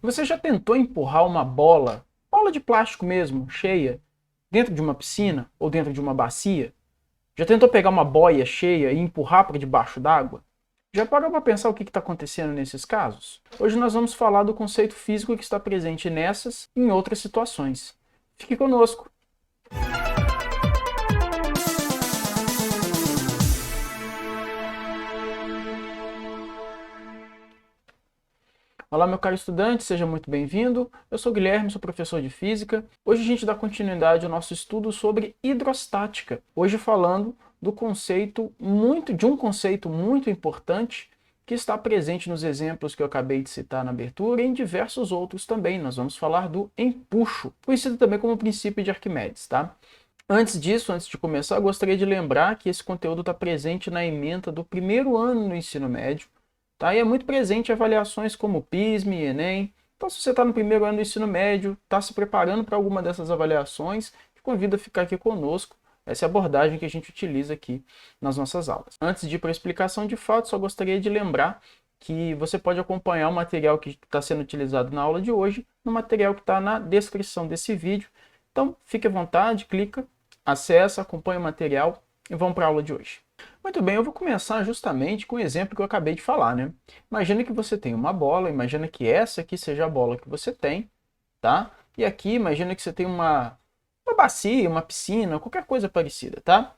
Você já tentou empurrar uma bola de plástico mesmo, cheia, dentro de uma piscina ou dentro de uma bacia? Já tentou pegar uma boia cheia e empurrar para debaixo d'água? Já parou para pensar o que está acontecendo nesses casos? Hoje nós vamos falar do conceito físico que está presente nessas e em outras situações. Fique conosco! Olá, meu caro estudante, seja muito bem-vindo. Eu sou o Guilherme, sou professor de Física. Hoje a gente dá continuidade ao nosso estudo sobre hidrostática. Hoje falando do um conceito muito importante que está presente nos exemplos que eu acabei de citar na abertura e em diversos outros também. Nós vamos falar do empuxo, conhecido também como princípio de Arquimedes, tá? Antes disso, antes de começar, eu gostaria de lembrar que esse conteúdo está presente na ementa do primeiro ano no ensino médio. Tá? E é muito presente em avaliações como PISME e Enem. Então, se você está no primeiro ano do ensino médio, está se preparando para alguma dessas avaliações, te convido a ficar aqui conosco. Essa é a abordagem que a gente utiliza aqui nas nossas aulas. Antes de ir para a explicação de fato, só gostaria de lembrar que você pode acompanhar o material que está sendo utilizado na aula de hoje, no material que está na descrição desse vídeo. Então, fique à vontade, clica, acessa, acompanha o material e vamos para a aula de hoje. Muito bem, eu vou começar justamente com o exemplo que eu acabei de falar, né? Imagina que você tem uma bola, imagina que essa aqui seja a bola que você tem, tá? E aqui, imagina que você tem uma bacia, uma piscina, qualquer coisa parecida, tá?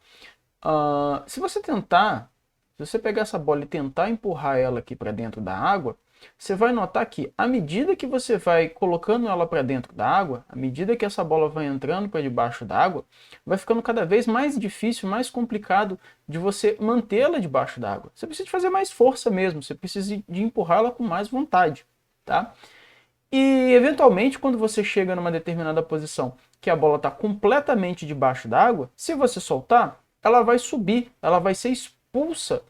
Se você pegar essa bola e tentar empurrar ela aqui para dentro da água, você vai notar que, à medida que você vai colocando ela para dentro da água, à medida que essa bola vai entrando para debaixo da água, vai ficando cada vez mais difícil, mais complicado de você mantê-la debaixo da água. Você precisa de fazer mais força mesmo, você precisa de empurrá-la com mais vontade, tá? E, eventualmente, quando você chega numa determinada posição que a bola está completamente debaixo da água, se você soltar, ela vai subir, ela vai ser expulsa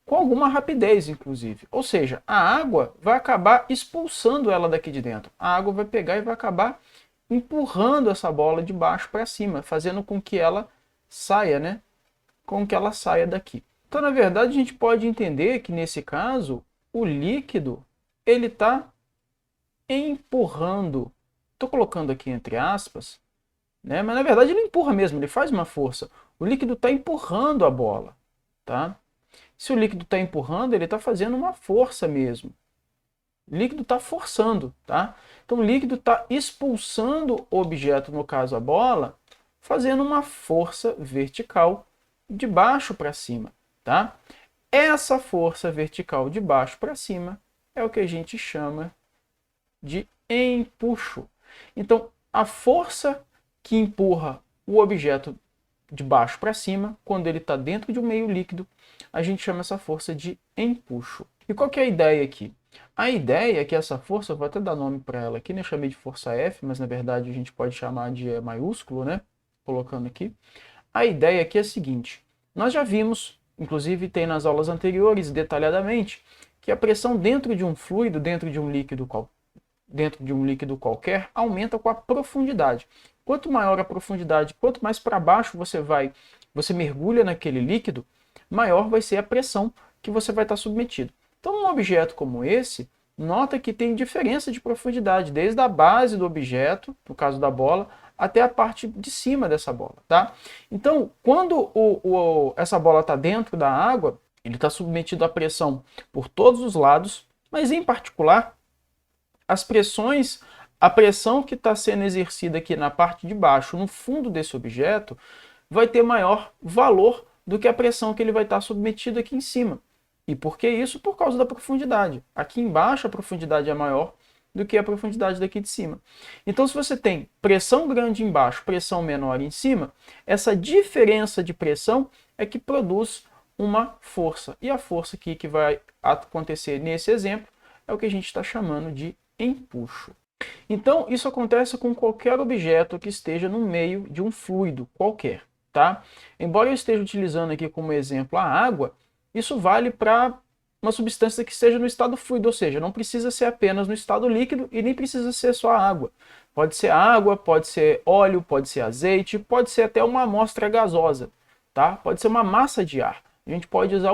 com alguma rapidez, inclusive. Ou seja, a água vai acabar expulsando ela daqui de dentro. A água vai pegar e vai acabar empurrando essa bola de baixo para cima, fazendo com que ela saia, né? Com que ela saia daqui. Então, na verdade, a gente pode entender que, nesse caso, o líquido ele está empurrando. Estou colocando aqui entre aspas, né? Mas, na verdade, ele empurra mesmo, ele faz uma força. O líquido está empurrando a bola, tá? Se o líquido está empurrando, ele está fazendo uma força mesmo. O líquido está forçando, tá? Então o líquido está expulsando o objeto, no caso a bola, fazendo uma força vertical de baixo para cima, tá? Essa força vertical de baixo para cima é o que a gente chama de empuxo. Então a força que empurra o objeto de baixo para cima, quando ele está dentro de um meio líquido, a gente chama essa força de empuxo. E qual que é a ideia aqui? A ideia é que essa força, eu vou até dar nome para ela aqui, né? Eu chamei de força F, mas na verdade a gente pode chamar de E maiúsculo, né? Colocando aqui. A ideia aqui é a seguinte, nós já vimos, inclusive tem nas aulas anteriores detalhadamente, que a pressão dentro de um fluido, dentro de um líquido qualquer, aumenta com a profundidade. Quanto maior a profundidade, quanto mais para baixo você mergulha naquele líquido, maior vai ser a pressão que você vai estar submetido. Então, um objeto como esse, nota que tem diferença de profundidade, desde a base do objeto, no caso da bola, até a parte de cima dessa bola, tá? Então, quando essa bola está dentro da água, ele está submetido à pressão por todos os lados, mas em particular, a pressão que está sendo exercida aqui na parte de baixo, no fundo desse objeto, vai ter maior valor do que a pressão que ele vai estar submetido aqui em cima. E por que isso? Por causa da profundidade. Aqui embaixo a profundidade é maior do que a profundidade daqui de cima. Então, se você tem pressão grande embaixo, pressão menor em cima, essa diferença de pressão é que produz uma força. E a força aqui que vai acontecer nesse exemplo é o que a gente está chamando de empuxo. Então, isso acontece com qualquer objeto que esteja no meio de um fluido qualquer, tá? Embora eu esteja utilizando aqui como exemplo a água, isso vale para uma substância que esteja no estado fluido, ou seja, não precisa ser apenas no estado líquido e nem precisa ser só água. Pode ser água, pode ser óleo, pode ser azeite, pode ser até uma amostra gasosa, tá? Pode ser uma massa de ar. A gente pode usar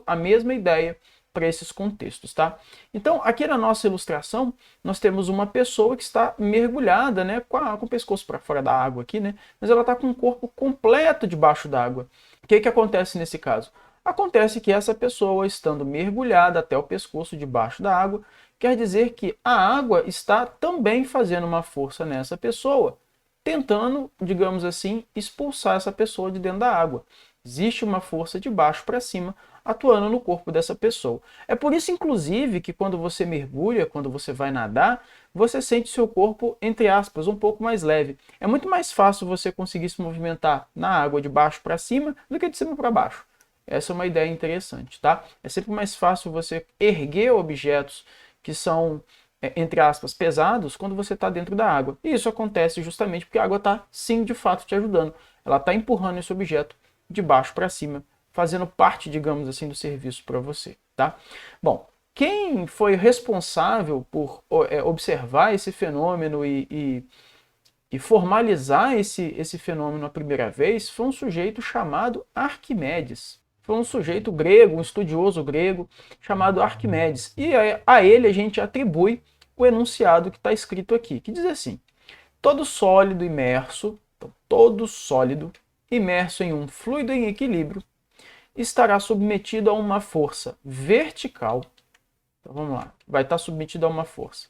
a mesma ideia para esses contextos, tá? Então, aqui na nossa ilustração, nós temos uma pessoa que está mergulhada, né, com o pescoço para fora da água aqui, né, mas ela está com o corpo completo debaixo d'água. O que que acontece nesse caso? Acontece que essa pessoa, estando mergulhada até o pescoço debaixo da água, quer dizer que a água está também fazendo uma força nessa pessoa, tentando, digamos assim, expulsar essa pessoa de dentro da água. Existe uma força de baixo para cima atuando no corpo dessa pessoa. É por isso, inclusive, que quando você mergulha, quando você vai nadar, você sente seu corpo, entre aspas, um pouco mais leve. É muito mais fácil você conseguir se movimentar na água de baixo para cima do que de cima para baixo. Essa é uma ideia interessante, tá? É sempre mais fácil você erguer objetos que são, entre aspas, pesados quando você está dentro da água. E isso acontece justamente porque a água está, sim, de fato, te ajudando. Ela está empurrando esse objeto de baixo para cima, fazendo parte, digamos assim, do serviço para você, tá? Bom, quem foi responsável por observar esse fenômeno e formalizar esse fenômeno a primeira vez foi um sujeito chamado Arquimedes. Foi um sujeito grego, um estudioso grego chamado Arquimedes. E a ele a gente atribui o enunciado que está escrito aqui, que diz assim: todo sólido imerso, então, todo sólido imerso em um fluido em equilíbrio estará submetido a uma força vertical. Então vamos lá, vai estar submetido a uma força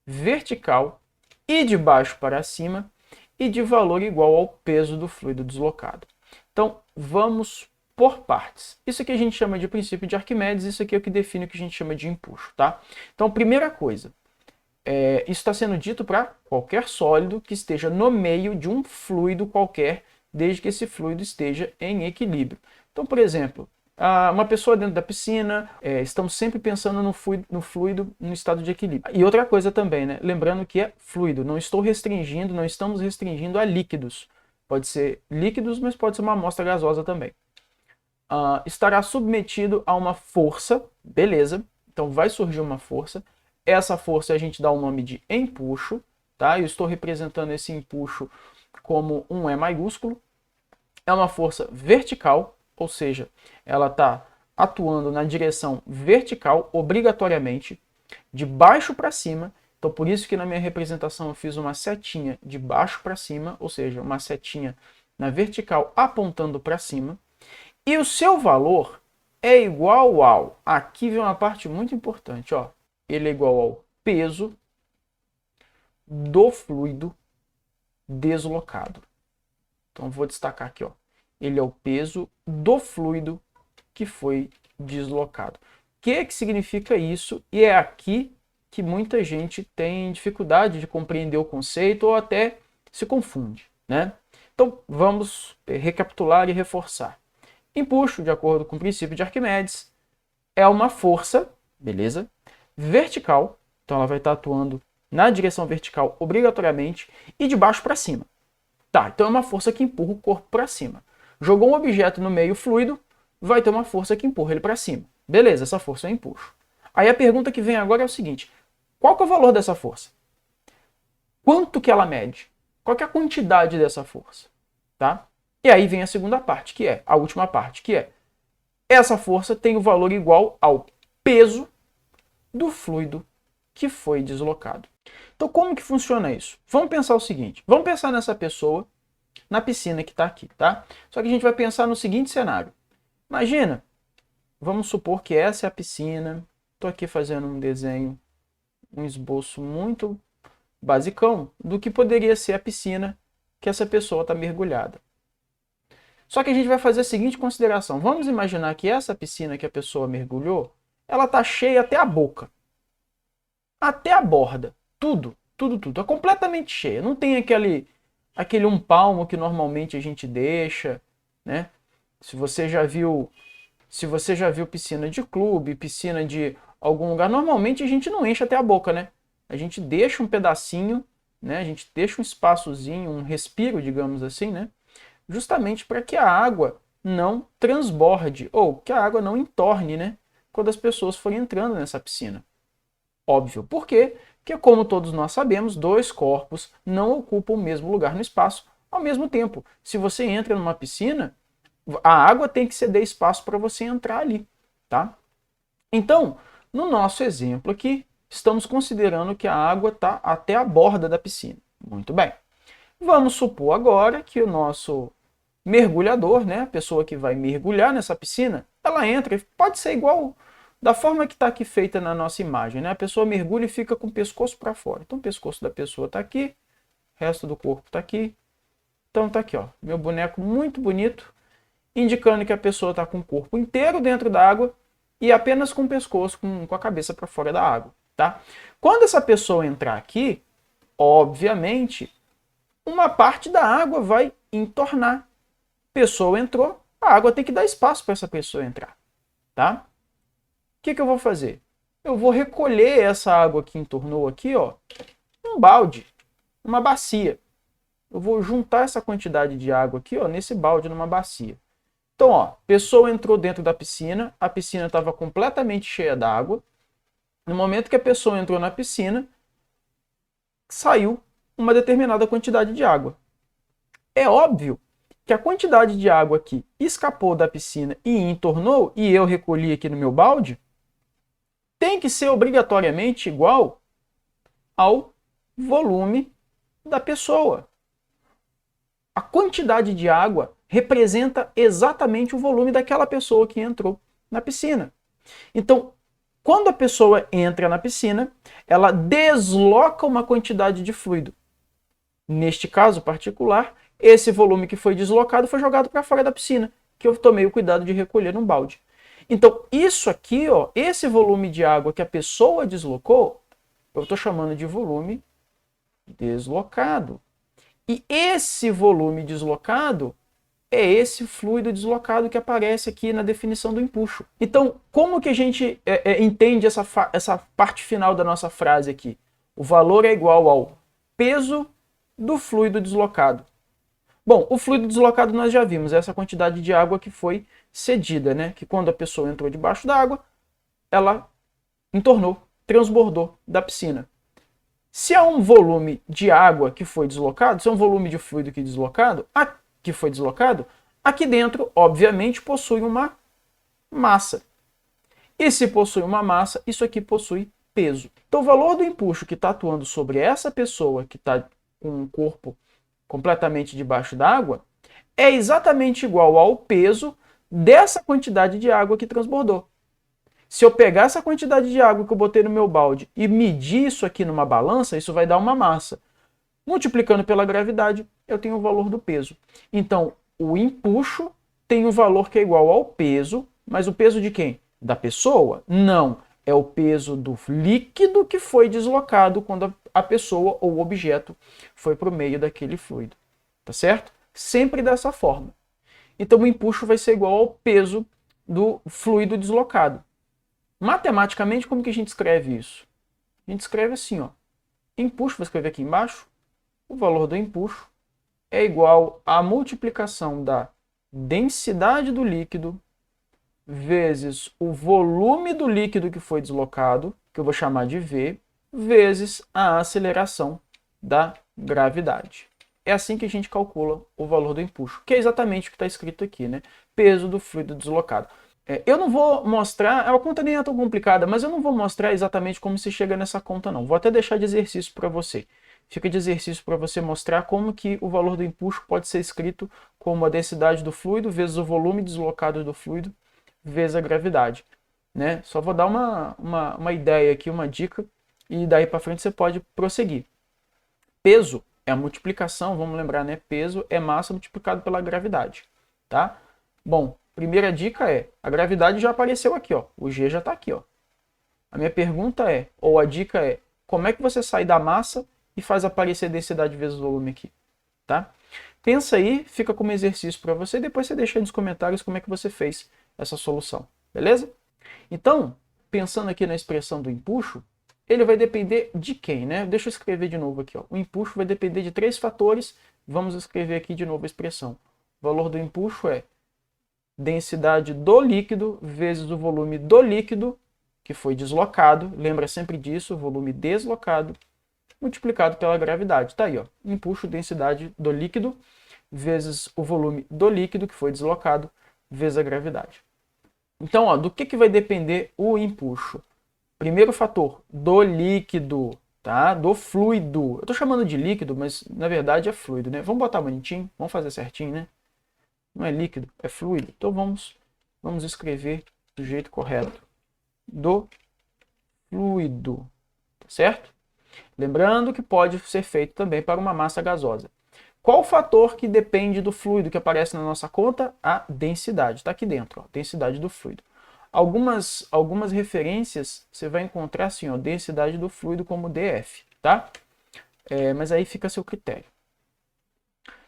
vertical e de baixo para cima e de valor igual ao peso do fluido deslocado. Então vamos por partes. Isso aqui a gente chama de princípio de Arquimedes, isso aqui é o que define o que a gente chama de empuxo, tá? Então primeira coisa, isso está sendo dito para qualquer sólido que esteja no meio de um fluido qualquer, desde que esse fluido esteja em equilíbrio. Então, por exemplo, uma pessoa dentro da piscina, estamos sempre pensando no fluido no estado de equilíbrio. E outra coisa também, né? Lembrando que é fluido, não estamos restringindo a líquidos. Pode ser líquidos, mas pode ser uma amostra gasosa também. Estará submetido a uma força, beleza, então vai surgir uma força. Essa força a gente dá o nome de empuxo, tá? Eu estou representando esse empuxo como um E maiúsculo. É uma força vertical, ou seja, ela está atuando na direção vertical, obrigatoriamente, de baixo para cima. Então, por isso que na minha representação eu fiz uma setinha de baixo para cima, ou seja, uma setinha na vertical apontando para cima. E o seu valor é igual ao... Aqui vem uma parte muito importante, ó. Ele é igual ao peso do fluido deslocado. Então, vou destacar aqui, ó. Ele é o peso do fluido que foi deslocado. O que significa isso? E é aqui que muita gente tem dificuldade de compreender o conceito ou até se confunde, né? Então, vamos recapitular e reforçar. Empuxo, de acordo com o princípio de Arquimedes, é uma força, beleza, vertical, então ela vai estar atuando na direção vertical obrigatoriamente e de baixo para cima. Tá, então é uma força que empurra o corpo para cima. Jogou um objeto no meio fluido, vai ter uma força que empurra ele para cima. Beleza, essa força é empuxo. Aí a pergunta que vem agora é o seguinte: qual que é o valor dessa força? Quanto que ela mede? Qual que é a quantidade dessa força? Tá? E aí vem a segunda parte, que é a última parte, que é essa força tem o valor igual ao peso do fluido que foi deslocado. Então, como que funciona isso? Vamos pensar o seguinte, vamos pensar nessa pessoa na piscina que está aqui, tá? Só que a gente vai pensar no seguinte cenário. Imagina, vamos supor que essa é a piscina, estou aqui fazendo um desenho, um esboço muito basicão do que poderia ser a piscina que essa pessoa está mergulhada. Só que a gente vai fazer a seguinte consideração. Vamos imaginar que essa piscina que a pessoa mergulhou, ela está cheia até a boca. Até a borda. Tudo. É completamente cheia. Não tem aquele um palmo que normalmente a gente deixa, né? Se você já viu piscina de clube, piscina de algum lugar, normalmente a gente não enche até a boca, né? A gente deixa um pedacinho, né? A gente deixa um espaçozinho, um respiro, digamos assim, né? Justamente para que a água não transborde, ou que a água não entorne, né? Quando as pessoas forem entrando nessa piscina. Óbvio. Por quê? Porque, como todos nós sabemos, dois corpos não ocupam o mesmo lugar no espaço ao mesmo tempo. Se você entra numa piscina, a água tem que ceder espaço para você entrar ali, tá? Então, no nosso exemplo aqui, estamos considerando que a água está até a borda da piscina. Muito bem. Vamos supor agora que o nosso mergulhador, né, a pessoa que vai mergulhar nessa piscina, ela entra, pode ser igual da forma que está aqui feita na nossa imagem, né? A pessoa mergulha e fica com o pescoço para fora. Então o pescoço da pessoa está aqui, o resto do corpo está aqui. Então está aqui, ó, meu boneco muito bonito, indicando que a pessoa está com o corpo inteiro dentro da água e apenas com o pescoço, com a cabeça para fora da água, tá? Quando essa pessoa entrar aqui, obviamente, uma parte da água vai entornar. Pessoa entrou, a água tem que dar espaço para essa pessoa entrar, tá? O que eu vou fazer? Eu vou recolher essa água que entornou aqui, ó, um balde, uma bacia. Eu vou juntar essa quantidade de água aqui, ó, nesse balde, numa bacia. Então, ó, pessoa entrou dentro da piscina, a piscina estava completamente cheia d'água. No momento que a pessoa entrou na piscina, saiu uma determinada quantidade de água. É óbvio que a quantidade de água que escapou da piscina e entornou, e eu recolhi aqui no meu balde, tem que ser obrigatoriamente igual ao volume da pessoa. A quantidade de água representa exatamente o volume daquela pessoa que entrou na piscina. Então, quando a pessoa entra na piscina, ela desloca uma quantidade de fluido. Neste caso particular, esse volume que foi deslocado foi jogado para fora da piscina, que eu tomei o cuidado de recolher num balde. Então, isso aqui, ó, esse volume de água que a pessoa deslocou, eu estou chamando de volume deslocado. E esse volume deslocado é esse fluido deslocado que aparece aqui na definição do empuxo. Então, como que a gente entende essa parte final da nossa frase aqui? O valor é igual ao peso do fluido deslocado. Bom, o fluido deslocado nós já vimos, essa quantidade de água que foi cedida, né? Que quando a pessoa entrou debaixo da água, ela entornou, transbordou da piscina. Se há um volume de água que foi deslocado, se é um volume de fluido que foi deslocado, aqui dentro, obviamente, possui uma massa. E se possui uma massa, isso aqui possui peso. Então, o valor do empuxo que está atuando sobre essa pessoa que está com o corpo completamente debaixo d'água é exatamente igual ao peso dessa quantidade de água que transbordou. Se eu pegar essa quantidade de água que eu botei no meu balde e medir isso aqui numa balança, isso vai dar uma massa. Multiplicando pela gravidade, eu tenho o valor do peso. Então, o empuxo tem um valor que é igual ao peso, mas o peso de quem? Da pessoa? Não. É o peso do líquido que foi deslocado quando a pessoa ou o objeto foi para o meio daquele fluido. Tá certo? Sempre dessa forma. Então, o empuxo vai ser igual ao peso do fluido deslocado. Matematicamente, como que a gente escreve isso? A gente escreve assim, ó. Empuxo, vou escrever aqui embaixo. O valor do empuxo é igual à multiplicação da densidade do líquido vezes o volume do líquido que foi deslocado, que eu vou chamar de V, vezes a aceleração da gravidade. É assim que a gente calcula o valor do empuxo, que é exatamente o que está escrito aqui, né? Peso do fluido deslocado. Eu não vou mostrar, a conta nem é tão complicada, mas eu não vou mostrar exatamente como se chega nessa conta não. Vou até deixar de exercício para você. Fica de exercício para você mostrar como que o valor do empuxo pode ser escrito como a densidade do fluido vezes o volume deslocado do fluido vezes a gravidade. Né? Só vou dar uma ideia aqui, uma dica, e daí para frente você pode prosseguir. Peso é a multiplicação, vamos lembrar, né? Peso é massa multiplicado pela gravidade. Tá? Bom, primeira dica é, a gravidade já apareceu aqui, ó. O G já está aqui, ó. A minha pergunta é, ou a dica é, como é que você sai da massa e faz aparecer densidade vezes volume aqui, tá? Pensa aí, fica como exercício para você, depois você deixa aí nos comentários como é que você fez essa solução, beleza? Então, pensando aqui na expressão do empuxo, ele vai depender de quem, né? Deixa eu escrever de novo aqui, ó. O empuxo vai depender de 3 fatores, vamos escrever aqui de novo a expressão. O valor do empuxo é densidade do líquido vezes o volume do líquido que foi deslocado, lembra sempre disso, volume deslocado, multiplicado pela gravidade. Tá aí, ó, empuxo, densidade do líquido vezes o volume do líquido que foi deslocado vezes a gravidade. Então, ó, do que vai depender o empuxo? Primeiro fator, do líquido, tá? Do fluido. Eu tô chamando de líquido, mas na verdade é fluido, né? Vamos botar bonitinho, vamos fazer certinho, né? Não é líquido, é fluido. Então vamos escrever do jeito correto. Do fluido, tá certo? Lembrando que pode ser feito também para uma massa gasosa. Qual o fator que depende do fluido que aparece na nossa conta? A densidade. Está aqui dentro, ó, densidade do fluido. Algumas referências você vai encontrar assim, ó, densidade do fluido como DF, tá? Mas aí fica a seu critério.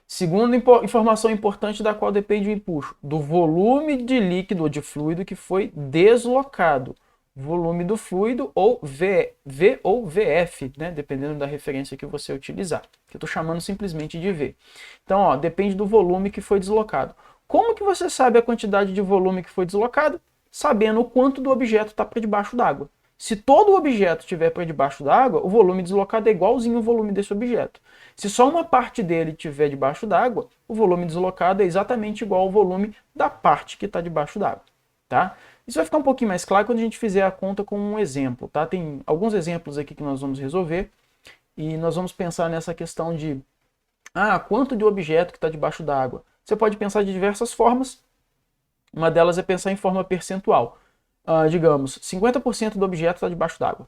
Segunda informação importante da qual depende o empuxo, do volume de líquido ou de fluido que foi deslocado. Volume do fluido ou V ou VF, né? Dependendo da referência que você utilizar. Que eu estou chamando simplesmente de V. Então, ó, depende do volume que foi deslocado. Como que você sabe a quantidade de volume que foi deslocado? Sabendo o quanto do objeto está para debaixo d'água. Se todo o objeto estiver para debaixo d'água, o volume deslocado é igualzinho ao volume desse objeto. Se só uma parte dele estiver debaixo d'água, o volume deslocado é exatamente igual ao volume da parte que está debaixo d'água. Tá? Isso vai ficar um pouquinho mais claro quando a gente fizer a conta com um exemplo. Tá? Tem alguns exemplos aqui que nós vamos resolver e nós vamos pensar nessa questão de quanto de objeto que está debaixo d'água. Você pode pensar de diversas formas. Uma delas é pensar em forma percentual. Digamos, 50% do objeto está debaixo d'água.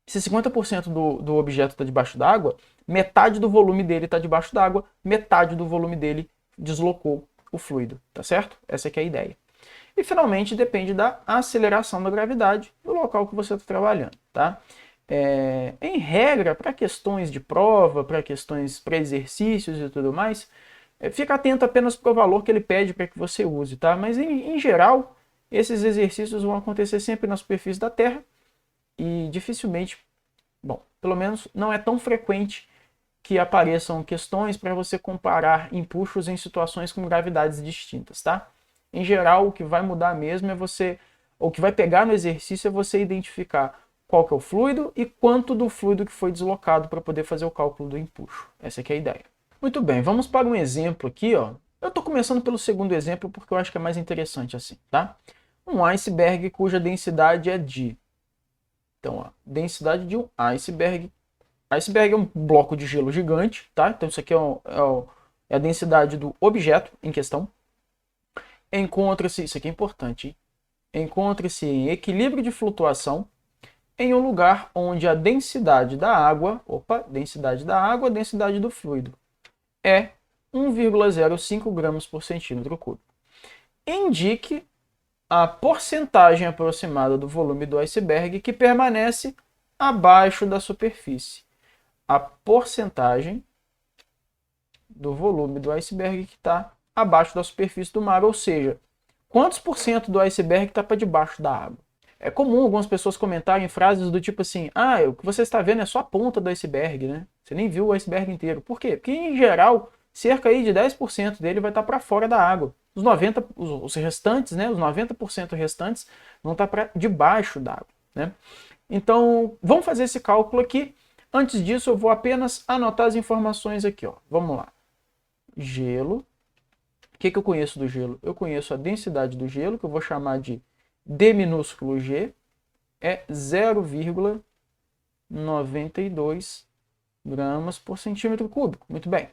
Se 50% do objeto está debaixo d'água, metade do volume dele está debaixo d'água, metade do volume dele deslocou o fluido, tá certo? Essa aqui é a ideia. E finalmente depende da aceleração da gravidade do local que você está trabalhando, tá? Em regra, para questões de prova, para questões para exercícios e tudo mais, fica atento apenas para o valor que ele pede para que você use, tá? Mas em geral, esses exercícios vão acontecer sempre na superfície da Terra e dificilmente, bom, pelo menos não é tão frequente que apareçam questões para você comparar empuxos em situações com gravidades distintas, tá? Em geral, o que vai mudar mesmo é o que vai pegar no exercício é você identificar qual que é o fluido e quanto do fluido que foi deslocado para poder fazer o cálculo do empuxo. Essa aqui é a ideia. Muito bem, vamos para um exemplo aqui, ó. Eu estou começando pelo segundo exemplo porque eu acho que é mais interessante assim, tá? Um iceberg cuja densidade é de... Então, ó, densidade de um iceberg. Iceberg é um bloco de gelo gigante, tá? Então isso aqui é a densidade do objeto em questão. Encontra-se, isso aqui é importante, hein? Encontra-se em equilíbrio de flutuação em um lugar onde a densidade da água, densidade do fluido, é 1,05 gramas por centímetro cúbico. Indique a porcentagem aproximada do volume do iceberg que permanece abaixo da superfície. A porcentagem do volume do iceberg que está abaixo da superfície do mar, ou seja, quantos por cento do iceberg está para debaixo da água. É comum algumas pessoas comentarem frases do tipo assim, o que você está vendo é só a ponta do iceberg, né? Você nem viu o iceberg inteiro. Por quê? Porque, em geral, cerca aí de 10% dele vai estar para fora da água. Os restantes, né, os 90% restantes vão estar para debaixo da água, né? Então, vamos fazer esse cálculo aqui. Antes disso, eu vou apenas anotar as informações aqui, ó. Vamos lá. Gelo. O que eu conheço do gelo? Eu conheço a densidade do gelo, que eu vou chamar de D minúsculo G, é 0,92 gramas por centímetro cúbico. Muito bem.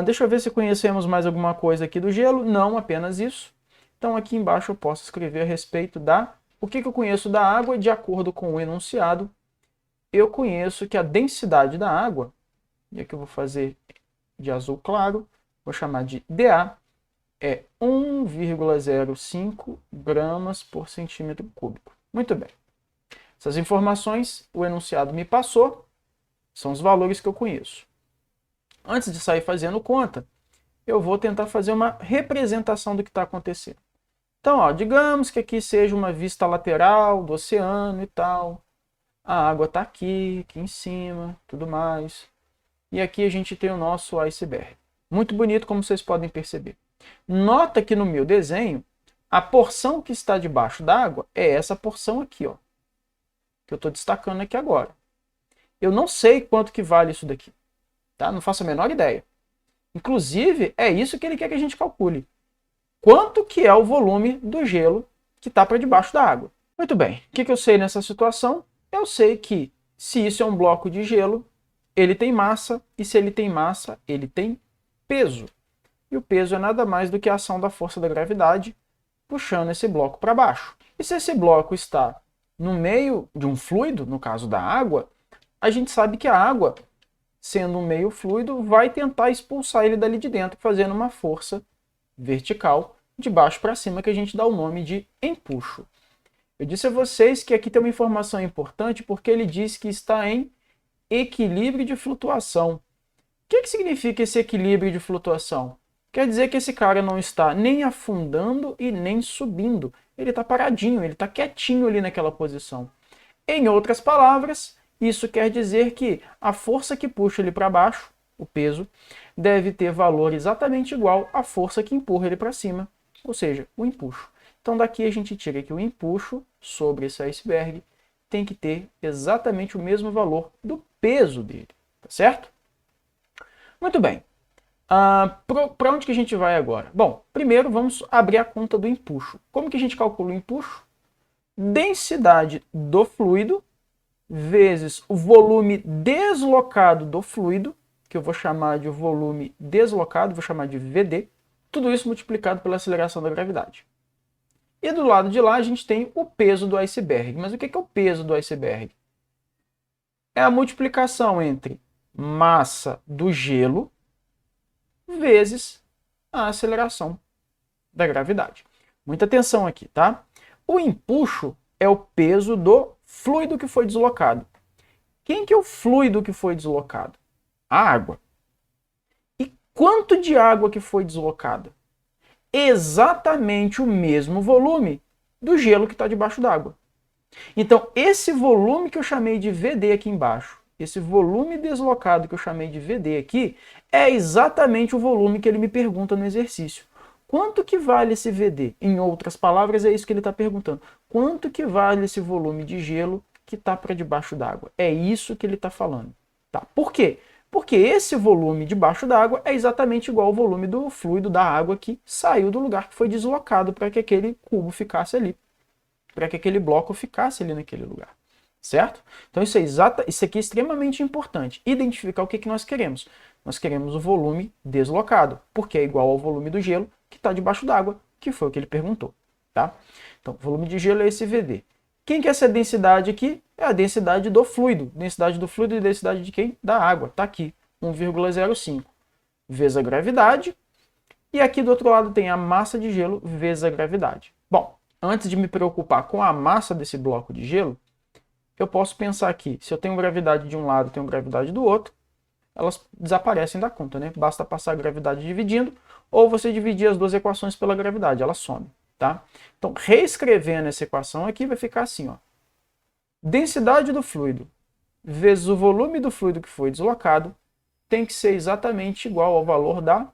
Deixa eu ver se conhecemos mais alguma coisa aqui do gelo. Não, apenas isso. Então aqui embaixo eu posso escrever a respeito da... O que eu conheço da água de acordo com o enunciado? Eu conheço que a densidade da água, e aqui eu vou fazer de azul claro, vou chamar de dA, é 1,05 gramas por centímetro cúbico. Muito bem. Essas informações o enunciado me passou, são os valores que eu conheço. Antes de sair fazendo conta, eu vou tentar fazer uma representação do que está acontecendo. Então, ó, digamos que aqui seja uma vista lateral do oceano e tal. A água está aqui em cima, tudo mais. E aqui a gente tem o nosso iceberg. Muito bonito, como vocês podem perceber. Nota que no meu desenho, a porção que está debaixo d'água é essa porção aqui, ó, que eu estou destacando aqui agora. Eu não sei quanto que vale isso daqui, tá? Não faço a menor ideia. Inclusive, é isso que ele quer que a gente calcule. quanto que é o volume do gelo que está para debaixo da água. Muito bem, o que eu sei nessa situação? Eu sei que se isso é um bloco de gelo, ele tem massa, e se ele tem massa, ele tem peso. E o peso é nada mais do que a ação da força da gravidade puxando esse bloco para baixo. E se esse bloco está no meio de um fluido, no caso da água, a gente sabe que a água, sendo um meio fluido, vai tentar expulsar ele dali de dentro, fazendo uma força vertical de baixo para cima, que a gente dá o nome de empuxo. Eu disse a vocês que aqui tem uma informação importante, porque ele diz que está em equilíbrio de flutuação. O que significa esse equilíbrio de flutuação? Quer dizer que esse cara não está nem afundando e nem subindo. Ele está paradinho, ele está quietinho ali naquela posição. Em outras palavras, isso quer dizer que a força que puxa ele para baixo, o peso, deve ter valor exatamente igual à força que empurra ele para cima, ou seja, o empuxo. Então daqui a gente tira que o empuxo sobre esse iceberg tem que ter exatamente o mesmo valor do peso dele, tá certo? Muito bem. Para onde que a gente vai agora? Bom, primeiro vamos abrir a conta do empuxo. Como que a gente calcula o empuxo? Densidade do fluido vezes o volume deslocado do fluido, que eu vou chamar de volume deslocado, vou chamar de VD, tudo isso multiplicado pela aceleração da gravidade. E do lado de lá a gente tem o peso do iceberg. Mas o que é o peso do iceberg? É a multiplicação entre massa do gelo vezes a aceleração da gravidade. Muita atenção aqui, tá? O empuxo é o peso do fluido que foi deslocado. Quem que é o fluido que foi deslocado? A água. E quanto de água que foi deslocada? Exatamente o mesmo volume do gelo que está debaixo d'água. Então, esse volume que eu chamei de VD aqui embaixo, esse volume deslocado que eu chamei de VD aqui, é exatamente o volume que ele me pergunta no exercício. Quanto que vale esse VD? Em outras palavras, é isso que ele está perguntando. Quanto que vale esse volume de gelo que está para debaixo d'água? É isso que ele está falando. Tá? Por quê? Porque esse volume debaixo d'água é exatamente igual ao volume do fluido da água que saiu do lugar que foi deslocado para que aquele cubo ficasse ali, para que aquele bloco ficasse ali naquele lugar. Certo? Então isso aqui é extremamente importante. Identificar o que nós queremos. Nós queremos o volume deslocado, porque é igual ao volume do gelo que está debaixo d'água, que foi o que ele perguntou. Tá? Então, o volume de gelo é esse VD. Quem que é essa densidade aqui? É a densidade do fluido. Densidade do fluido e densidade de quem? Da água. Está aqui, 1,05 vezes a gravidade. E aqui do outro lado tem a massa de gelo vezes a gravidade. Bom, antes de me preocupar com a massa desse bloco de gelo, eu posso pensar aqui, se eu tenho gravidade de um lado e tenho gravidade do outro, elas desaparecem da conta, né? Basta passar a gravidade dividindo, ou você dividir as duas equações pela gravidade, elas somem, tá? Então, reescrevendo essa equação aqui, vai ficar assim, ó. Densidade do fluido vezes o volume do fluido que foi deslocado tem que ser exatamente igual ao valor da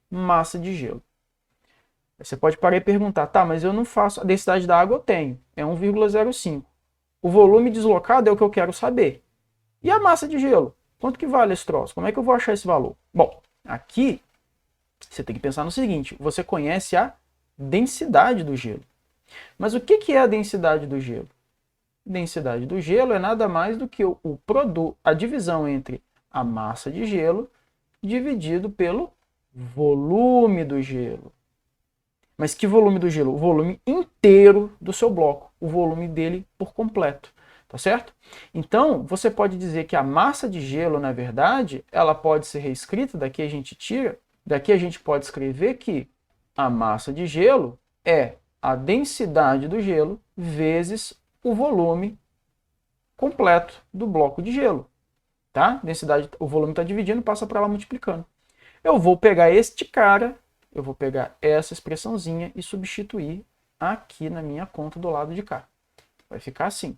massa de gelo. Você pode parar e perguntar, tá, mas eu não faço, a densidade da água eu tenho, é 1,05. O volume deslocado é o que eu quero saber. E a massa de gelo? Quanto que vale esse troço? Como é que eu vou achar esse valor? Bom, aqui você tem que pensar no seguinte, você conhece a densidade do gelo. Mas o que é a densidade do gelo? Densidade do gelo é nada mais do que a divisão entre a massa de gelo dividido pelo volume do gelo. Mas que volume do gelo? O volume inteiro do seu bloco, o volume dele por completo, tá certo? Então, você pode dizer que a massa de gelo, na verdade, ela pode ser reescrita, daqui a gente pode escrever que a massa de gelo é a densidade do gelo vezes o volume completo do bloco de gelo, tá? Densidade, o volume está dividindo, passa para lá multiplicando. Eu vou pegar este cara, eu vou pegar essa expressãozinha e substituir aqui na minha conta do lado de cá. Vai ficar assim.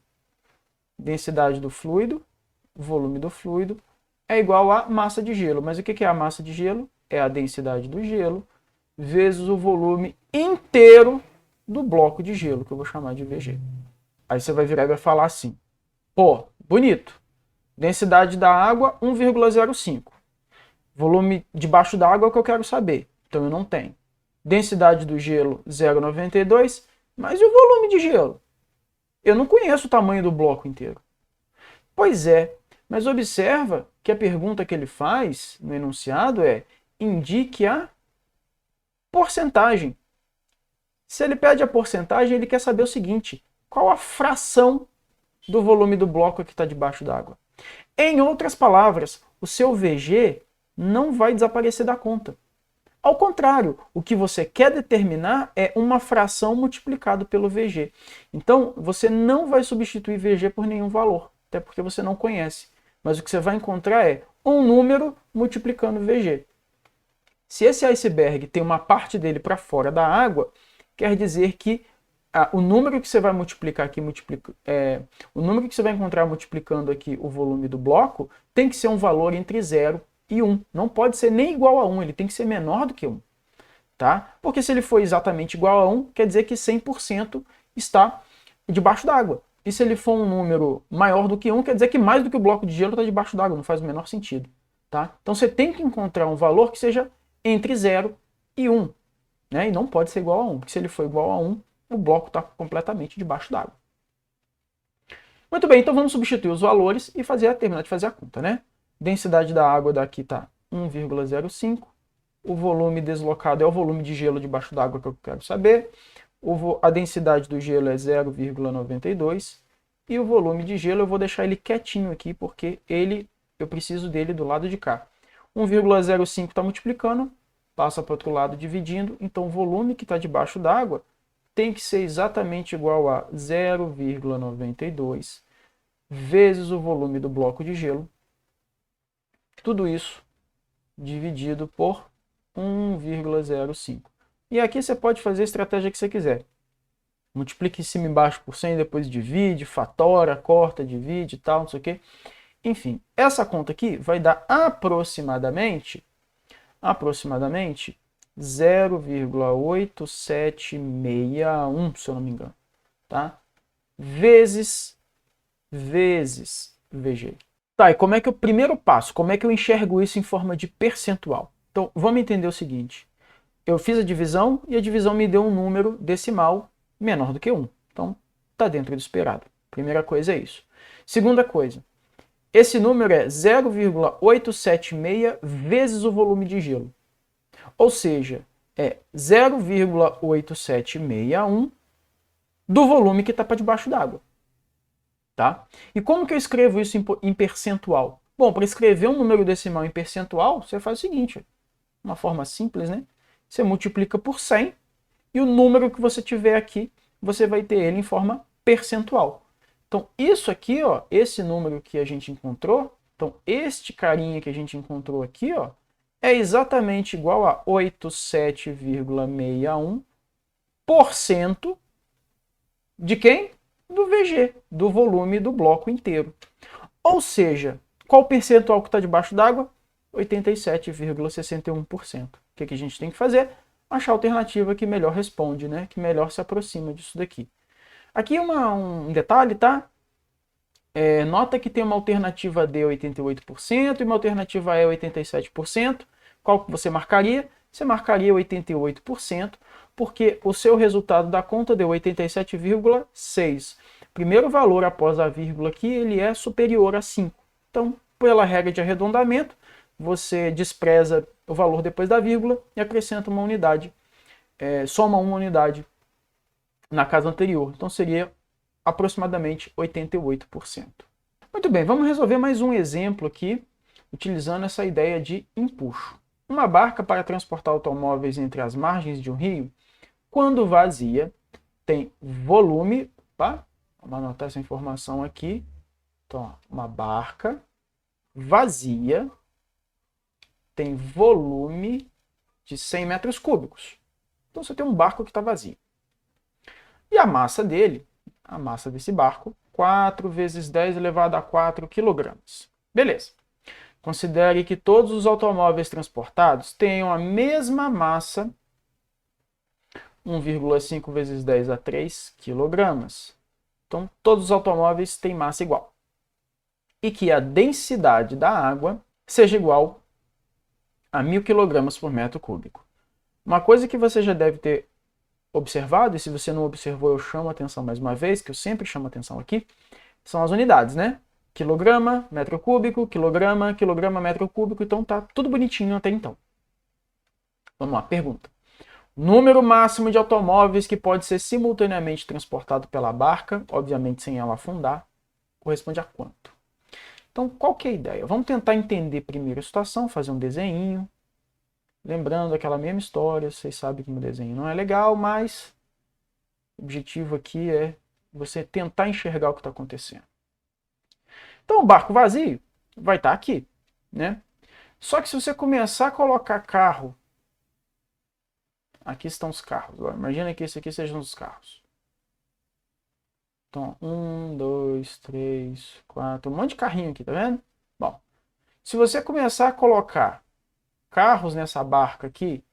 Densidade do fluido, volume do fluido, é igual a massa de gelo. Mas o que é a massa de gelo? É a densidade do gelo vezes o volume inteiro do bloco de gelo, que eu vou chamar de VG. Aí você vai virar e vai falar assim, pô, bonito. Densidade da água, 1,05. Volume debaixo da água é o que eu quero saber. Então eu não tenho. Densidade do gelo 0,92, mas e o volume de gelo? Eu não conheço o tamanho do bloco inteiro. Pois é, mas observa que a pergunta que ele faz no enunciado é: indique a porcentagem. Se ele pede a porcentagem, ele quer saber o seguinte: qual a fração do volume do bloco que está debaixo d'água? Em outras palavras, o seu VG não vai desaparecer da conta. Ao contrário, o que você quer determinar é uma fração multiplicado pelo VG. Então, você não vai substituir VG por nenhum valor, até porque você não conhece. Mas o que você vai encontrar é um número multiplicando VG. Se esse iceberg tem uma parte dele para fora da água, quer dizer que o número que você vai multiplicar aqui, o número que você vai encontrar multiplicando aqui o volume do bloco, tem que ser um valor entre 0 e 1. Não pode ser nem igual a 1, ele tem que ser menor do que 1. Tá? Porque se ele for exatamente igual a 1, quer dizer que 100% está debaixo d'água. E se ele for um número maior do que 1, quer dizer que mais do que o bloco de gelo está debaixo d'água, não faz o menor sentido. Tá? Então você tem que encontrar um valor que seja entre 0 e 1. Né? E não pode ser igual a 1, porque se ele for igual a 1, o bloco está completamente debaixo d'água. Muito bem, então vamos substituir os valores e terminar de fazer a conta, né? Densidade da água daqui está 1,05. O volume deslocado é o volume de gelo debaixo d'água que eu quero saber. A densidade do gelo é 0,92. E o volume de gelo eu vou deixar ele quietinho aqui, porque eu preciso dele do lado de cá. 1,05 está multiplicando, passa para o outro lado dividindo. Então o volume que está debaixo d'água tem que ser exatamente igual a 0,92 vezes o volume do bloco de gelo. Tudo isso dividido por 1,05. E aqui você pode fazer a estratégia que você quiser. Multiplica em cima e embaixo por 100, depois divide, fatora, corta, divide e tal, não sei o quê. Enfim, essa conta aqui vai dar aproximadamente 0,8761, se eu não me engano, tá? Vezes VG. Tá, e como é que o primeiro passo, como é que eu enxergo isso em forma de percentual? Então, vamos entender o seguinte. Eu fiz a divisão e a divisão me deu um número decimal menor do que 1. Então, está dentro do esperado. Primeira coisa é isso. Segunda coisa, esse número é 0,876 vezes o volume de gelo. Ou seja, é 0,8761 do volume que está para debaixo d'água. Tá? E como que eu escrevo isso em percentual? Bom, para escrever um número decimal em percentual, você faz o seguinte, uma forma simples, né? Você multiplica por 100 e o número que você tiver aqui, você vai ter ele em forma percentual. Então, isso aqui, ó, esse número que a gente encontrou, então este carinha que a gente encontrou aqui, ó, é exatamente igual a 87,61% de quem? Do VG, do volume do bloco inteiro. Ou seja, qual o percentual que está debaixo d'água? 87,61%. O que a gente tem que fazer? Achar a alternativa que melhor responde, né? Que melhor se aproxima disso daqui. Aqui um detalhe, tá? Nota que tem uma alternativa D 88% e uma alternativa E 87%. Qual que você marcaria? Você marcaria 88%, porque o seu resultado da conta deu 87,6. Primeiro valor após a vírgula aqui, ele é superior a 5. Então, pela regra de arredondamento, você despreza o valor depois da vírgula e acrescenta uma unidade, soma uma unidade na casa anterior. Então, seria aproximadamente 88%. Muito bem, vamos resolver mais um exemplo aqui, utilizando essa ideia de empuxo. Uma barca para transportar automóveis entre as margens de um rio, quando vazia, tem volume, tá? Vamos anotar essa informação aqui. Então, uma barca vazia tem volume de 100 metros cúbicos. Então, você tem um barco que está vazio. E a massa desse barco, 4 vezes 10 elevado a 4 quilogramas. Beleza. Considere que todos os automóveis transportados tenham a mesma massa, 1,5 vezes 10 a 3 quilogramas. Então, todos os automóveis têm massa igual. E que a densidade da água seja igual a 1.000 kg por metro cúbico. Uma coisa que você já deve ter observado, e se você não observou, eu chamo a atenção mais uma vez, que eu sempre chamo a atenção aqui, são as unidades, né? Quilograma, metro cúbico, quilograma, quilograma, metro cúbico, então tá tudo bonitinho até então. Vamos lá, pergunta. Número máximo de automóveis que pode ser simultaneamente transportado pela barca, obviamente sem ela afundar, corresponde a quanto? Então, qual que é a ideia? Vamos tentar entender primeiro a situação, fazer um desenho. Lembrando aquela mesma história, vocês sabem que o meu desenho não é legal, mas o objetivo aqui é você tentar enxergar o que está acontecendo. Então, o barco vazio vai estar aqui, né? Só que se você começar a colocar carro, aqui estão os carros. Agora, imagina que esse aqui sejam os carros. Então, 1, 2, 3, 4, um monte de carrinho aqui, tá vendo? Bom, se você começar a colocar carros nessa barca aqui,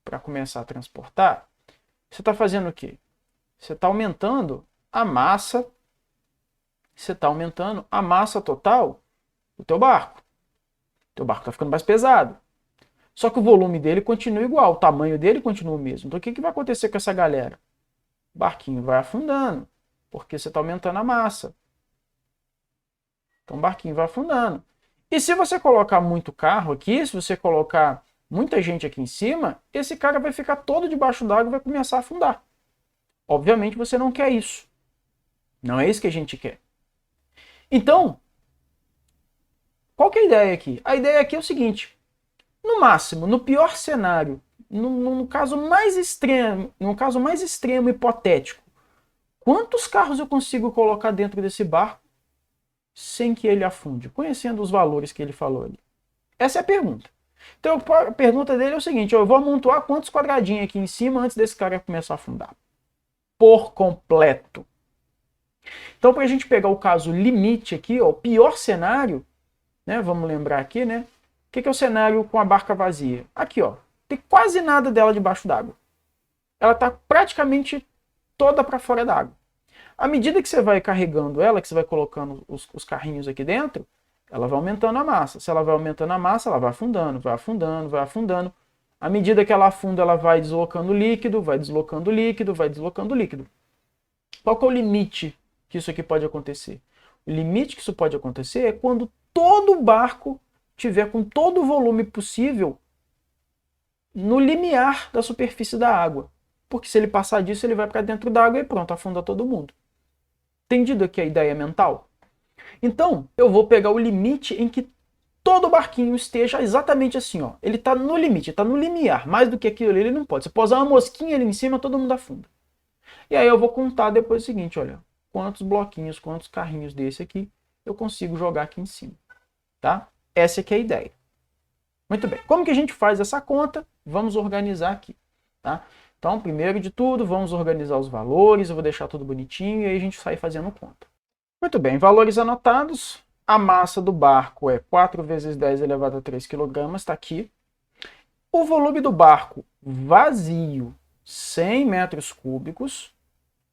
para começar a transportar, você está fazendo o quê? Você está aumentando a massa, você está aumentando a massa total do teu barco. O teu barco está ficando mais pesado. Só que o volume dele continua igual, o tamanho dele continua o mesmo. Então o que vai acontecer com essa galera? O barquinho vai afundando, porque você está aumentando a massa. Então o barquinho vai afundando. E se você colocar muito carro aqui, se você colocar muita gente aqui em cima, esse cara vai ficar todo debaixo d'água e vai começar a afundar. Obviamente você não quer isso. Não é isso que a gente quer. Então, qual que é a ideia aqui? A ideia aqui é o seguinte: no máximo, no pior cenário, no caso mais extremo hipotético, quantos carros eu consigo colocar dentro desse barco sem que ele afunde, conhecendo os valores que ele falou ali? Essa é a pergunta. Então a pergunta dele é o seguinte: eu vou amontoar quantos quadradinhos aqui em cima antes desse cara começar a afundar? Por completo. Então, para a gente pegar o caso limite aqui, ó, o pior cenário, né, vamos lembrar aqui, né? O que é o cenário com a barca vazia? Aqui, ó, tem quase nada dela debaixo d'água. Ela está praticamente toda para fora d'água. À medida que você vai carregando ela, que você vai colocando os carrinhos aqui dentro, ela vai aumentando a massa. Se ela vai aumentando a massa, ela vai afundando, vai afundando, vai afundando. À medida que ela afunda, ela vai deslocando líquido, vai deslocando líquido, vai deslocando líquido. Qual que é o limite que isso aqui pode acontecer? O limite que isso pode acontecer é quando todo barco tiver com todo o volume possível no limiar da superfície da água. Porque se ele passar disso, ele vai para dentro da água e pronto, afunda todo mundo. Entendido aqui a ideia mental? Então, eu vou pegar o limite em que todo barquinho esteja exatamente assim, ó. Ele está no limite, está no limiar. Mais do que aquilo ali, ele não pode. Se posar uma mosquinha ali em cima, todo mundo afunda. E aí eu vou contar depois o seguinte, olha, quantos bloquinhos, quantos carrinhos desse aqui eu consigo jogar aqui em cima, tá? Essa aqui é a ideia. Muito bem, como que a gente faz essa conta? Vamos organizar aqui, tá? Então, primeiro de tudo, vamos organizar os valores, eu vou deixar tudo bonitinho e aí a gente sai fazendo conta. Muito bem, valores anotados, a massa do barco é 4 vezes 10 elevado a 3 kg, está aqui. O volume do barco vazio, 100 metros cúbicos,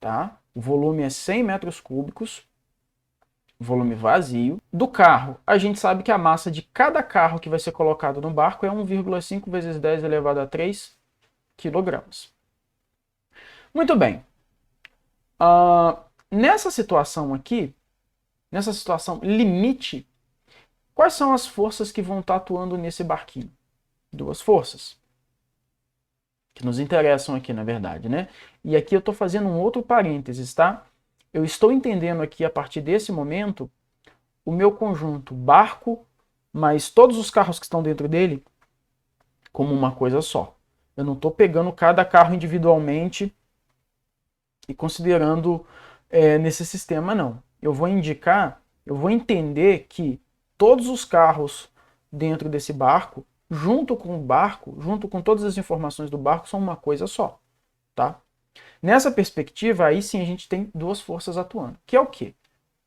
tá? O volume é 100 metros cúbicos, volume vazio. Do carro, a gente sabe que a massa de cada carro que vai ser colocado no barco é 1,5 vezes 10 elevado a 3 kg. Muito bem. Nessa situação aqui, nessa situação limite, quais são as forças que vão estar atuando nesse barquinho? Duas forças que nos interessam aqui, na verdade, né? E aqui eu estou fazendo um outro parênteses, tá? Eu estou entendendo aqui, a partir desse momento, o meu conjunto barco, mais todos os carros que estão dentro dele, como uma coisa só. Eu não estou pegando cada carro individualmente e considerando nesse sistema, não. Eu vou entender que todos os carros dentro desse barco, junto com o barco, junto com todas as informações do barco, são uma coisa só, tá? Nessa perspectiva, aí sim a gente tem duas forças atuando, que é o quê?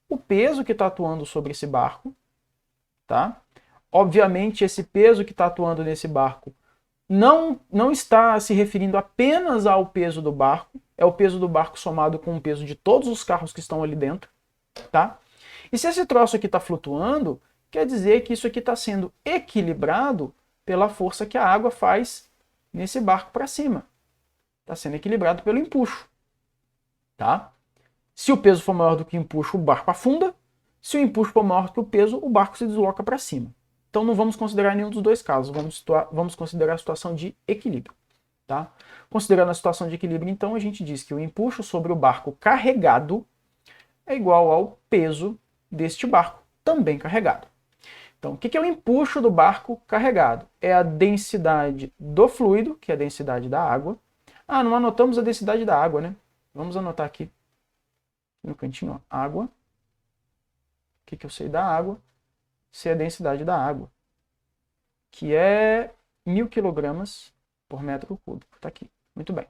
O peso que está atuando sobre esse barco, tá? Obviamente, esse peso que está atuando nesse barco não está se referindo apenas ao peso do barco, é o peso do barco somado com o peso de todos os carros que estão ali dentro, tá? E se esse troço aqui está flutuando, quer dizer que isso aqui está sendo equilibrado pela força que a água faz nesse barco para cima. Está sendo equilibrado pelo empuxo. Tá? Se o peso for maior do que o empuxo, o barco afunda. Se o empuxo for maior que o peso, o barco se desloca para cima. Então não vamos considerar nenhum dos dois casos, vamos considerar a situação de equilíbrio. Tá? Considerando a situação de equilíbrio, então, a gente diz que o empuxo sobre o barco carregado é igual ao peso deste barco, também carregado. Então, o que é o empuxo do barco carregado? É a densidade do fluido, que é a densidade da água. Ah, não anotamos a densidade da água, né? Vamos anotar aqui no cantinho, ó, água. O que eu sei da água? Sei a densidade da água, que é 1000 kg por metro cúbico. Está aqui. Muito bem.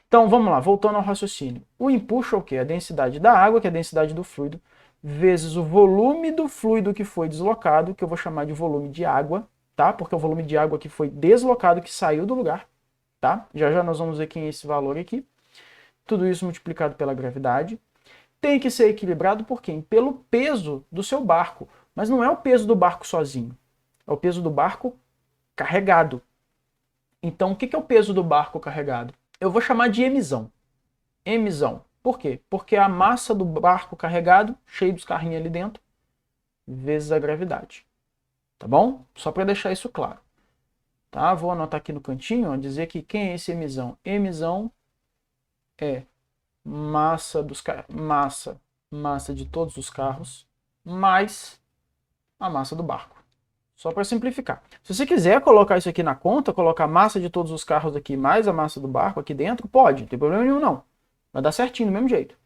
Então, vamos lá, voltando ao raciocínio. O empuxo é o quê? A densidade da água, que é a densidade do fluido, vezes o volume do fluido que foi deslocado, que eu vou chamar de volume de água, tá? Porque é o volume de água que foi deslocado, que saiu do lugar, tá? Já já nós vamos ver quem é esse valor aqui. Tudo isso multiplicado pela gravidade. Tem que ser equilibrado por quem? Pelo peso do seu barco. Mas não é o peso do barco sozinho. É o peso do barco carregado. Então, o que é o peso do barco carregado? Eu vou chamar de emisão. Emisão. Por quê? Porque a massa do barco carregado, cheio dos carrinhos ali dentro, vezes a gravidade. Tá bom? Só para deixar isso claro. Tá? Vou anotar aqui no cantinho, ó, dizer que quem é esse emisão? Emisão é massa de todos os carros mais a massa do barco. Só para simplificar. Se você quiser colocar isso aqui na conta, colocar a massa de todos os carros aqui mais a massa do barco aqui dentro, pode, não tem problema nenhum não. Vai dar certinho do mesmo jeito.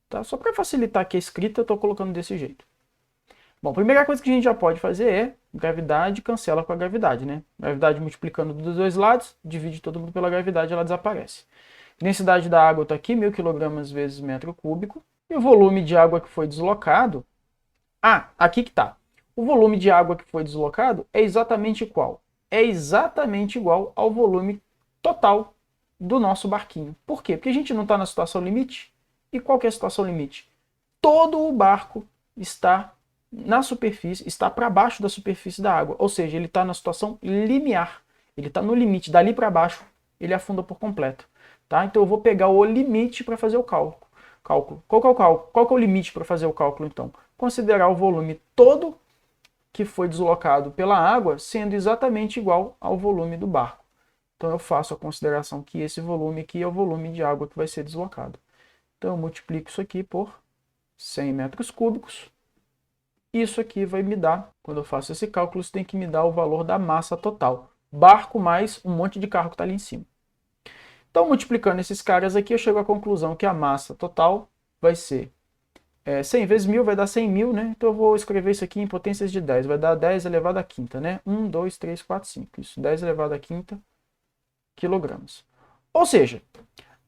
Tá? Só para facilitar aqui a escrita, eu estou colocando desse jeito. Bom, a primeira coisa que a gente já pode fazer é gravidade cancela com a gravidade, né? Gravidade multiplicando dos dois lados, divide todo mundo pela gravidade, ela desaparece. Densidade da água está aqui, 1000 kg vezes metro cúbico. E o volume de água que foi deslocado... Ah, aqui que está. O volume de água que foi deslocado é exatamente qual? É exatamente igual ao volume total do nosso barquinho. Por quê? Porque a gente não está na situação limite. E qual que é a situação limite? Todo o barco está na superfície, está para baixo da superfície da água. Ou seja, ele está na situação limiar. Ele está no limite. Dali para baixo, ele afunda por completo. Tá? Então eu vou pegar o limite para fazer o cálculo. Qual que é o cálculo? Qual que é o limite para fazer o cálculo, então? Considerar o volume todo que foi deslocado pela água sendo exatamente igual ao volume do barco. Então eu faço a consideração que esse volume aqui é o volume de água que vai ser deslocado. Então eu multiplico isso aqui por 100 metros cúbicos. Isso aqui vai me dar, quando eu faço esse cálculo, isso tem que me dar o valor da massa total. Barco mais um monte de carro que está ali em cima. Então, multiplicando esses caras aqui, eu chego à conclusão que a massa total vai ser 100 vezes 1000 vai dar 100.000, né? Então eu vou escrever isso aqui em potências de 10. Vai dar 10 elevado à quinta, né? 1, 2, 3, 4, 5. Isso, 10 elevado à quinta quilogramas. Ou seja,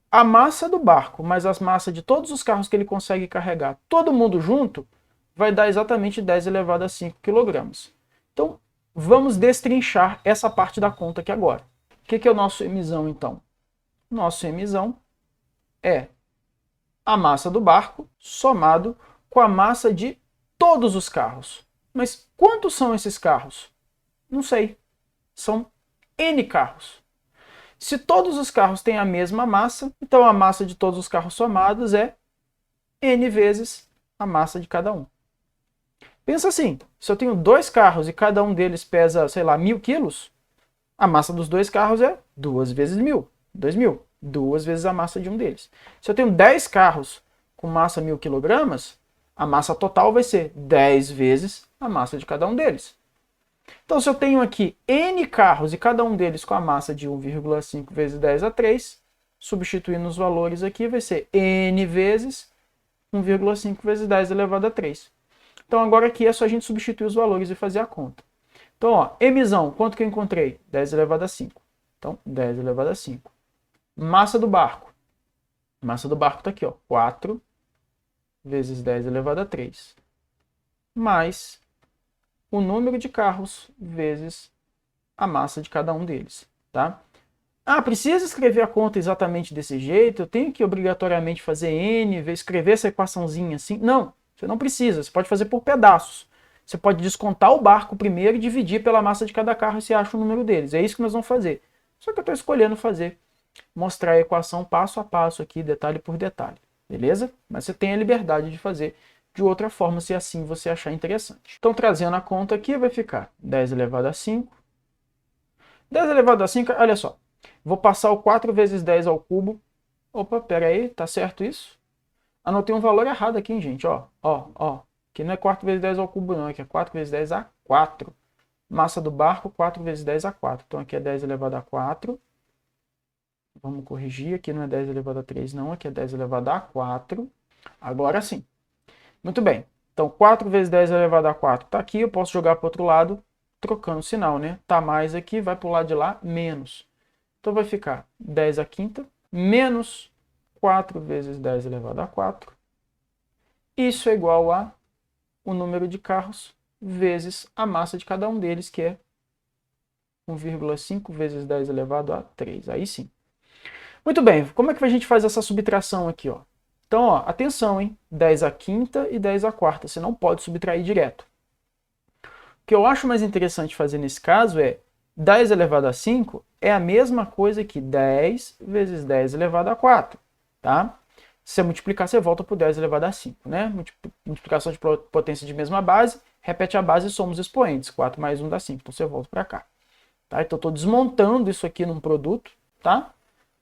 a massa do barco mais as massas de todos os carros que ele consegue carregar, todo mundo junto, vai dar exatamente 10 elevado a 5 quilogramas. Então, vamos destrinchar essa parte da conta aqui agora. O que é o nosso emisão, então? Nosso emisão é a massa do barco somado com a massa de todos os carros. Mas quantos são esses carros? Não sei. São N carros. Se todos os carros têm a mesma massa, então a massa de todos os carros somados é N vezes a massa de cada um. Pensa assim, se eu tenho dois carros e cada um deles pesa, sei lá, 1000 quilos, a massa dos dois carros é 2 vezes 1000, 2000, 2 vezes a massa de um deles. Se eu tenho 10 carros com massa 1000 kg, a massa total vai ser 10 vezes a massa de cada um deles. Então, se eu tenho aqui N carros e cada um deles com a massa de 1,5 vezes 10 a 3, substituindo os valores aqui, vai ser N vezes 1,5 vezes 10 elevado a 3. Então, agora aqui é só a gente substituir os valores e fazer a conta. Então, ó, emisão, quanto que eu encontrei? 10 elevado a 5. Então, 10 elevado a 5. Massa do barco. Massa do barco está aqui, ó, 4 vezes 10 elevado a 3. Mais o número de carros vezes a massa de cada um deles, tá? Ah, precisa escrever a conta exatamente desse jeito? Eu tenho que obrigatoriamente fazer N, escrever essa equaçãozinha assim? Não, você não precisa. Você pode fazer por pedaços. Você pode descontar o barco primeiro e dividir pela massa de cada carro e você acha o número deles. É isso que nós vamos fazer. Só que eu estou escolhendo mostrar a equação passo a passo aqui, detalhe por detalhe, beleza? Mas você tem a liberdade de fazer de outra forma, se assim você achar interessante. Então, trazendo a conta aqui, vai ficar 10 elevado a 5. 10 elevado a 5, olha só. Vou passar o 4 vezes 10 ao cubo. Opa, pera aí, tá certo isso? Anotei um valor errado aqui, hein, gente, ó. Que não é 4 vezes 10 ao cubo não, aqui é 4 vezes 10 a 4. Massa do barco, 4 vezes 10 a 4. Então aqui é 10 elevado a 4. Vamos corrigir, aqui não é 10 elevado a 3 não, aqui é 10 elevado a 4. Agora sim. Muito bem. Então 4 vezes 10 elevado a 4 está aqui, eu posso jogar para o outro lado, trocando o sinal, né? Tá mais aqui, vai para o lado de lá, menos. Então vai ficar 10 a quinta, menos 4 vezes 10 elevado a 4. Isso é igual a o número de carros vezes a massa de cada um deles, que é 1,5 vezes 10 elevado a 3. Aí sim. Muito bem, como é que a gente faz essa subtração aqui, ó? Então, ó, atenção, hein? 10 a quinta e 10 a quarta. Você não pode subtrair direto. O que eu acho mais interessante fazer nesse caso é 10 elevado a 5 é a mesma coisa que 10 vezes 10 elevado a 4, tá? Se você multiplicar, você volta para o 10 elevado a 5, né? Multiplicação de potência de mesma base, repete a base e soma os expoentes. 4 mais 1 dá 5, então você volta para cá. Tá? Então, eu estou desmontando isso aqui num produto, tá?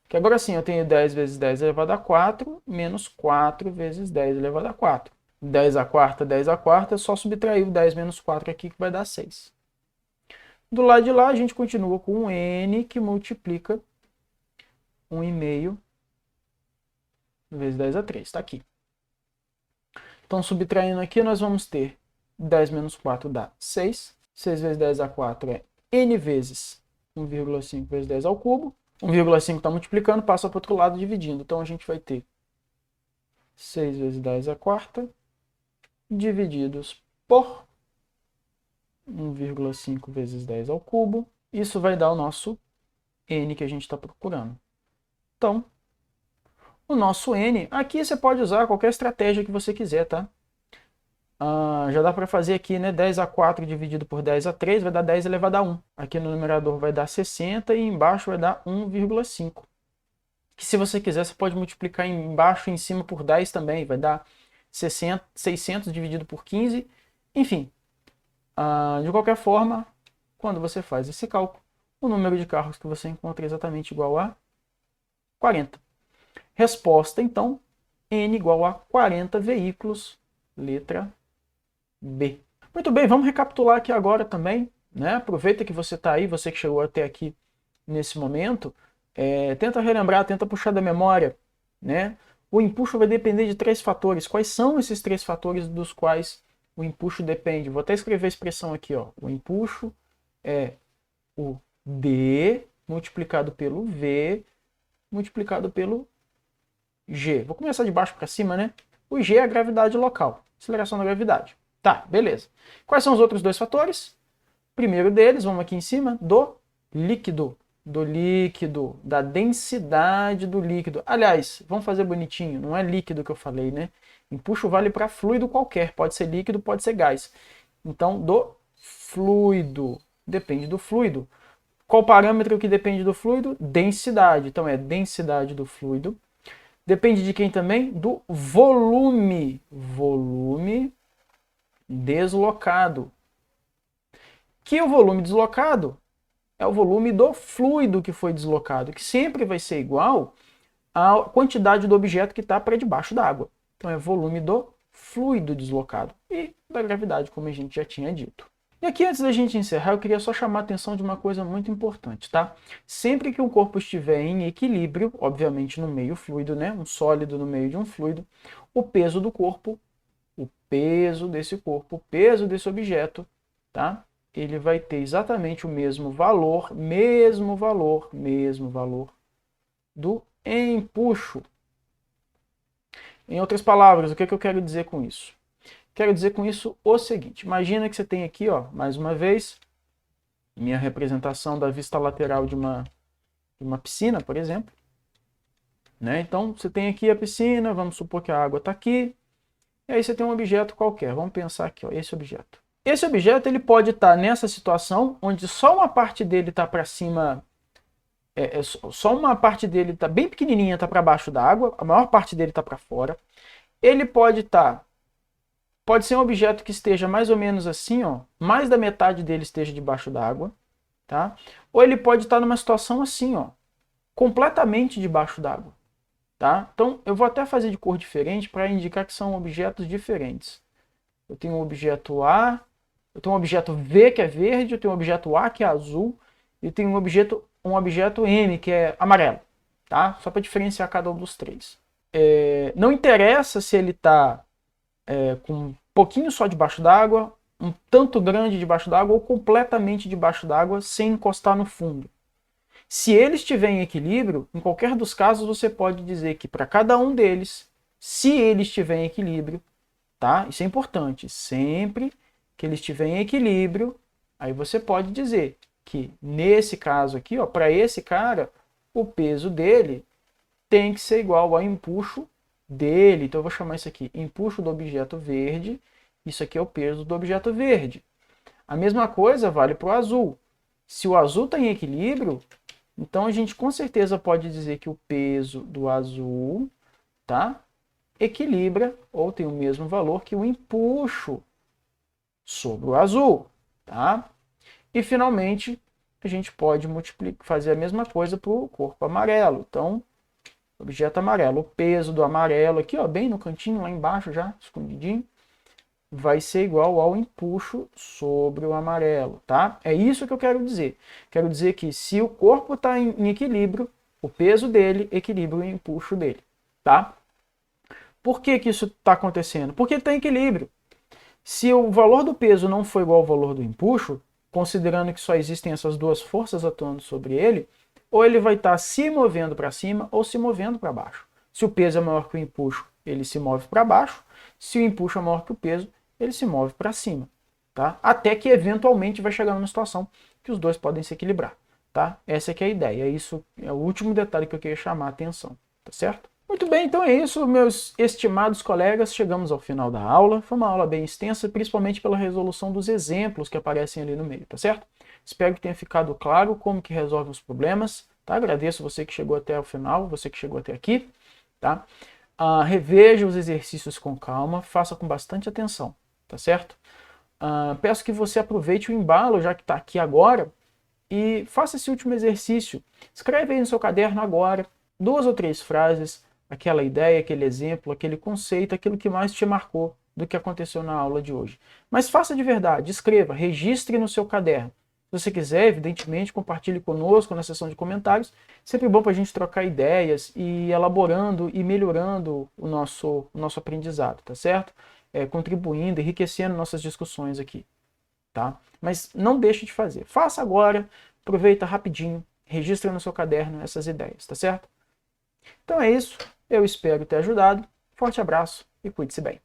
Que agora sim, eu tenho 10 vezes 10 elevado a 4, menos 4 vezes 10 elevado a 4. 10 a quarta, é só subtrair o 10 menos 4 aqui, que vai dar 6. Do lado de lá, a gente continua com um n que multiplica 1,5 vezes 10 a 3, está aqui. Então, subtraindo aqui, nós vamos ter 10 menos 4 dá 6. 6 vezes 10 a 4 é n vezes 1,5 vezes 10 ao cubo. 1,5 está multiplicando, passa para o outro lado dividindo. Então, a gente vai ter 6 vezes 10 a quarta divididos por 1,5 vezes 10 ao cubo. Isso vai dar o nosso n que a gente está procurando. Então, o nosso n, aqui você pode usar qualquer estratégia que você quiser, tá? Já dá para fazer aqui, né? 10 a 4 dividido por 10 a 3 vai dar 10 elevado a 1. Aqui no numerador vai dar 60 e embaixo vai dar 1,5. Que se você quiser, você pode multiplicar embaixo e em cima por 10 também. Vai dar 600 dividido por 15. Enfim, de qualquer forma, quando você faz esse cálculo, o número de carros que você encontra é exatamente igual a 40. Resposta, então, n igual a 40 veículos, letra B. Muito bem, vamos recapitular aqui agora também, né? Aproveita que você está aí, você que chegou até aqui nesse momento, tenta relembrar, tenta puxar da memória, né? O empuxo vai depender de 3 fatores. Quais são esses 3 fatores dos quais o empuxo depende? Vou até escrever a expressão aqui, ó. O empuxo é o D multiplicado pelo V multiplicado pelo G. Vou começar de baixo para cima, né? O G é a gravidade local, aceleração da gravidade. Tá, beleza. Quais são os outros 2 fatores? Primeiro deles, vamos aqui em cima, do líquido, da densidade do líquido. Aliás, vamos fazer bonitinho, não é líquido que eu falei, né? Empuxo vale para fluido qualquer, pode ser líquido, pode ser gás. Então, do fluido, depende do fluido. Qual parâmetro que depende do fluido? Densidade. Então, é densidade do fluido. Depende de quem também? Do volume. Volume deslocado. Que o volume deslocado é o volume do fluido que foi deslocado, que sempre vai ser igual à quantidade do objeto que está para debaixo d'água. Então é volume do fluido deslocado e da gravidade, como a gente já tinha dito. E aqui, antes da gente encerrar, eu queria só chamar a atenção de uma coisa muito importante, tá? Sempre que um corpo estiver em equilíbrio, obviamente no meio fluido, né? Um sólido no meio de um fluido, o peso do corpo, o peso desse corpo, o peso desse objeto, tá? Ele vai ter exatamente o mesmo valor do empuxo. Em outras palavras, o que eu quero dizer com isso? Quero dizer com isso o seguinte, imagina que você tem aqui, ó, mais uma vez, minha representação da vista lateral de uma piscina, por exemplo. Né? Então, você tem aqui a piscina, vamos supor que a água está aqui, e aí você tem um objeto qualquer, vamos pensar aqui, ó, esse objeto. Esse objeto ele pode estar nessa situação, onde só uma parte dele está para cima só uma parte dele está bem pequenininha, está para baixo da água, a maior parte dele está para fora. Ele pode ser um objeto que esteja mais ou menos assim, ó, mais da metade dele esteja debaixo d'água, tá? Ou ele pode estar numa situação assim, ó, completamente debaixo d'água, tá? Então eu vou até fazer de cor diferente para indicar que são objetos diferentes. Eu tenho um objeto A, eu tenho um objeto V que é verde, eu tenho um objeto A que é azul, e tenho um objeto M que é amarelo, tá? Só para diferenciar cada um dos três. Não interessa se ele está com um pouquinho só debaixo d'água, um tanto grande debaixo d'água ou completamente debaixo d'água sem encostar no fundo. Se ele estiver em equilíbrio, em qualquer dos casos você pode dizer que para cada um deles, se ele estiver em equilíbrio, tá? Isso é importante, sempre que ele estiver em equilíbrio, aí você pode dizer que nesse caso aqui, ó, para esse cara, o peso dele tem que ser igual ao empuxo dele. Então eu vou chamar isso aqui empuxo do objeto verde, isso aqui é o peso do objeto verde. A mesma coisa vale para o azul. Se o azul está em equilíbrio, então a gente com certeza pode dizer que o peso do azul, tá, equilibra ou tem o mesmo valor que o empuxo sobre o azul, tá? E finalmente a gente pode fazer a mesma coisa para o corpo amarelo. Então, objeto amarelo, o peso do amarelo aqui, ó, bem no cantinho lá embaixo já, escondidinho, vai ser igual ao empuxo sobre o amarelo, tá? É isso que eu quero dizer. Quero dizer que se o corpo está em equilíbrio, o peso dele equilibra o empuxo dele, tá? Por que que isso está acontecendo? Porque ele está em equilíbrio. Se o valor do peso não for igual ao valor do empuxo, considerando que só existem essas duas forças atuando sobre ele, ou ele vai estar se movendo para cima ou se movendo para baixo. Se o peso é maior que o empuxo, ele se move para baixo. Se o empuxo é maior que o peso, ele se move para cima. Tá? Até que eventualmente vai chegar numa situação que os dois podem se equilibrar. Tá? Essa é que é a ideia. Isso é o último detalhe que eu queria chamar a atenção. Tá certo? Muito bem, então é isso, meus estimados colegas. Chegamos ao final da aula. Foi uma aula bem extensa, principalmente pela resolução dos exemplos que aparecem ali no meio, tá certo? Espero que tenha ficado claro como que resolve os problemas. Tá? Agradeço você que chegou até o final, você que chegou até aqui. Tá? Reveja os exercícios com calma, faça com bastante atenção, tá certo? Peço que você aproveite o embalo, já que está aqui agora, e faça esse último exercício. Escreve aí no seu caderno agora 2 ou 3 frases, aquela ideia, aquele exemplo, aquele conceito, aquilo que mais te marcou do que aconteceu na aula de hoje. Mas faça de verdade, escreva, registre no seu caderno. Se você quiser, evidentemente, compartilhe conosco na seção de comentários. Sempre bom para a gente trocar ideias e ir elaborando e melhorando o nosso aprendizado, tá certo? Contribuindo, enriquecendo nossas discussões aqui, tá? Mas não deixe de fazer. Faça agora, aproveita rapidinho, registre no seu caderno essas ideias, tá certo? Então é isso, eu espero ter ajudado. Forte abraço e cuide-se bem.